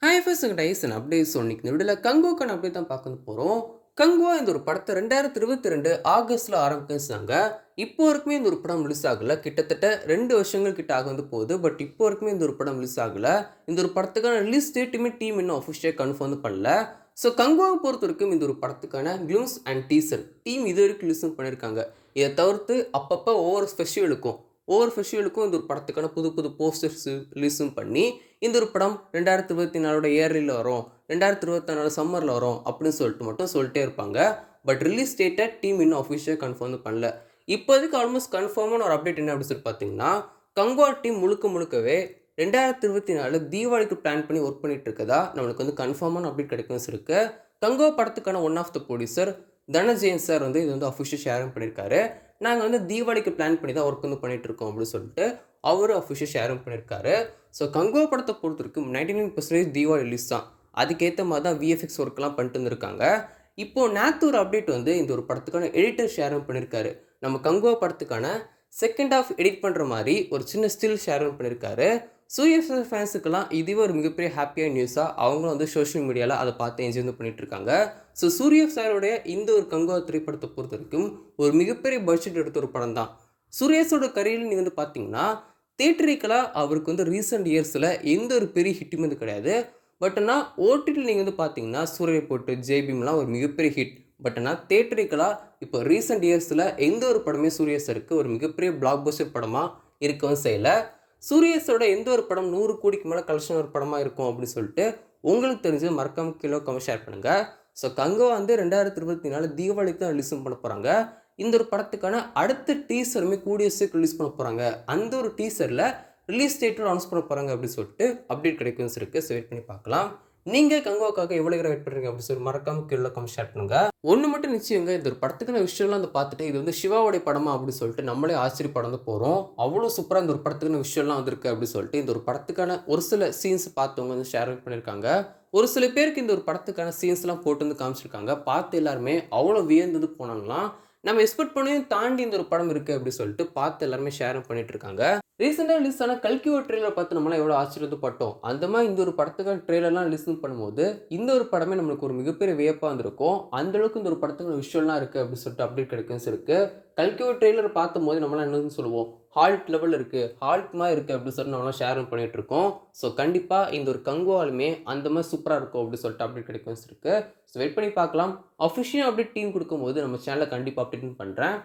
Hi first Tyson update இன்னைக்கு இந்த வீடியோவில் கங்குக்கான அப்டேட் தான் பார்க்க போகிறோம். கங்குவா இந்த ஒரு படத்தை 2022 ஆகஸ்ட்டில் ஆரம்பிச்சாங்க. இப்போ வரைக்குமே இந்த ஒரு படம் ரிலீஸ் ஆகலை. கிட்டத்தட்ட 2 வருஷங்கள் கிட்ட ஆக போகுது. பட் இப்போ வரைக்குமே இந்த ஒரு படம் ரிலீஸ் ஆகலை. இந்த ஒரு படத்துக்கான ரிலீஸ் டேட்டுமே டீம் இன்னும் அஃபிஷியலாக கன்ஃபார்ம் பண்ணல. ஸோ கங்குவாவை பொறுத்த வரைக்கும் இந்த ஒரு படத்துக்கான கிளிம்ஸ் அண்ட் டீசர் டீம் இது வரைக்கும் ரிலீஸும் பண்ணியிருக்காங்க. இதை தவிர்த்து அப்பப்போ ஒவ்வொரு ஃபெஸ்டிவலுக்கும் இந்த ஒரு படத்துக்கான புது புது போஸ்டர்ஸ் ரிலீஸும் பண்ணி இந்த ஒரு படம் 2024 இயர்லியில் வரும், 2024 சம்மரில் வரும் அப்படின்னு சொல்லிட்டு மட்டும் சொல்லிட்டே இருப்பாங்க. பட் ரிலீஸ் டேட்டை டீம் இன்னும் அஃபிஷியலாக கன்ஃபார்ம் பண்ணல. இப்போதைக்கு ஆல்மோஸ்ட் கன்ஃபார்மான ஒரு அப்டேட் என்ன அப்படின்னு சொல்லி பார்த்தீங்கன்னா, கங்குவா டீம் முழுக்கவே 2024 தீபாவளிக்கு பிளான் பண்ணி ஒர்க் பண்ணிட்டு இருக்கதா நம்மளுக்கு கன்ஃபார்மான அப்டேட் கிடைக்கும் இருக்கு. கங்குவா படத்துக்கான one of the producer Dhananjayan sir இது அஃபிஷியல் ஷேரும் பண்ணியிருக்காரு. நாங்கள் தீபாவளிக்கு பிளான் பண்ணி தான் ஒர்க் பண்ணிட்டு இருக்கோம் அப்படின்னு சொல்லிட்டு அவரும் அஃபிஷியல் ஷேரும் பண்ணியிருக்காரு. ஸோ கங்குவா படத்தை பொறுத்த வரைக்கும் 99% தீபாவளி ரிலீஸ் தான். அதுக்கேற்ற மாதிரி தான் விஎஃப்எக்ஸ் ஒர்க்லாம் பண்ணிட்டு இருந்திருக்காங்க. இப்போது நேற்று ஒரு அப்டேட் இந்த ஒரு படத்துக்கான எடிட்டர் ஷேரும் பண்ணியிருக்காரு. நம்ம கங்குவா படத்துக்கான செகண்ட் ஹாஃப் எடிட் பண்ணுற மாதிரி ஒரு சின்ன ஸ்டில் ஷேரும் பண்ணியிருக்காரு. சூர்யா சார் ஃபேன்ஸுக்கெல்லாம் இதுவே ஒரு மிகப்பெரிய ஹாப்பியான நியூஸாக அவங்களும் சோஷியல் மீடியாவில் அதை பார்த்து என்ஜாய் பண்ணிட்டு இருக்காங்க. ஸோ சூர்யா சாரோடைய இந்த ஒரு கங்குவா திரைப்படத்தை பொறுத்த வரைக்கும் ஒரு மிகப்பெரிய பட்ஜெட் எடுத்த ஒரு படம் தான். சூர்யாஸோட கரியரில் நீங்கள் பார்த்தீங்கன்னா தியேட்டரிக்கலாக அவருக்கு ரீசெண்ட் இயர்ஸில் எந்த ஒரு பெரிய ஹிட்டுமே கிடையாது. பட் ஆனால் ஓடிடியில் நீங்கள் பார்த்தீங்கன்னா சூரிய போட்டு ஜேபிம்லாம் ஒரு மிகப்பெரிய ஹிட். பட் ஆனால் தியேட்டரிக்கலாக இப்போ ரீசெண்ட் இயர்ஸில் எந்த ஒரு படமே சூர்யா சாருக்கு ஒரு மிகப்பெரிய பிளாக் பஸ்டர் படமாக இருக்கவும் செய்யலை. சூர்யாஸோட எந்த ஒரு படம் 100 கோடிக்கு மேலே கலெக்ஷன் ஒரு படமாக இருக்கும் அப்படின்னு சொல்லிட்டு உங்களுக்கு தெரிஞ்சு மறக்காம கீழே கமெண்ட் ஷேர் பண்ணுங்கள். ஸோ கங்குவா 2024 தீபாவளிக்கு தான் ரிலீஸும் பண்ண போகிறாங்க. இந்த ஒரு படத்துக்கான அடுத்த டீசருமே கூடிய சீக்கிரம் ரிலீஸ் பண்ண போகிறாங்க. அந்த ஒரு டீசரில் ரிலீஸ் டேட்டோட அனௌன்ஸ் பண்ண போகிறாங்க அப்படின்னு சொல்லிட்டு அப்டேட் கிடைக்கும் இருக்குது. ஸோ வெயிட் பண்ணி பார்க்கலாம். நீங்கள் கங்குவாக்காக எவ்வளோ நேரம் வெயிட் பண்ணுறீங்க அப்படின்னு சொல்லி மறக்காம கீழே கமெண்ட் ஷேர் பண்ணுங்கள். ஒன்று மட்டும் நிச்சயங்க, இந்த ஒரு படத்துக்கான விஷயம்லாம் பார்த்துட்டு இது சிவாவுடைய படமா அப்படின்னு சொல்லிட்டு நம்மளே ஆச்சரியப்பட போகிறோம். அவ்வளோ சூப்பராக இந்த ஒரு படத்துக்கான விஷயம்லாம் வந்திருக்கு அப்படின்னு சொல்லிட்டு இந்த ஒரு படத்துக்கான ஒரு சில சீன்ஸ் பார்த்தவங்க ஷேர் பண்ணியிருக்காங்க. ஒரு சில பேருக்கு இந்த ஒரு படத்துக்கான சீன்ஸ்லாம் போட்டு காமிச்சிருக்காங்க. பார்த்து எல்லாருமே அவ்வளோ வியந்தது போனாங்களாம். நம்ம எக்ஸ்பெக்ட் பண்ணியும் தாண்டி இந்த ஒரு படம் இருக்குது அப்படின்னு சொல்லிட்டு பார்த்து எல்லாருமே ஷேரும் பண்ணிட்டு இருக்காங்க. ரீசெண்டாக ரிலீஸ் ஆன கல்கி ஒரு ட்ரெய்லர் பார்த்து நம்மளாம் எவ்வளோ ஆச்சரியப்பட்டோம். அந்த மாதிரி இந்த ஒரு படத்துக்கான ட்ரெய்லர்லாம் ரிலீஸ் பண்ணும்போது இந்த ஒரு படமே நம்மளுக்கு ஒரு மிகப்பெரிய வியப்பாக இருந்திருக்கும். அந்தளவுக்கு இந்த ஒரு படத்துக்கான விஷயம்லாம் இருக்குது அப்படின்னு சொல்லிட்டு அப்டேட் கிடைக்கும் இருக்குது. கல்கி ஒரு ட்ரெய்லர் பார்த்தும் போது நம்மளாம் என்னன்னு சொல்லுவோம், ஹால்ட் லெவல் இருக்குது, ஹால்ட் மாதிரி இருக்குது அப்படின்னு சொல்லிட்டு நம்மளாம் ஷேரும் பண்ணிட்டு இருக்கோம். ஸோ கண்டிப்பாக இந்த ஒரு கங்குவாலுமே அந்த மாதிரி சூப்பராக இருக்கும் அப்படின்னு சொல்லிட்டு அப்டேட் கிடைக்கும் இருக்குது. ஸோ வெயிட் பண்ணி பார்க்கலாம். அஃபிஷியல் அப்டேட் டீம் கொடுக்கும்போது நம்ம சேனலை கண்டிப்பாக அப்டேட் பண்ணுறேன்.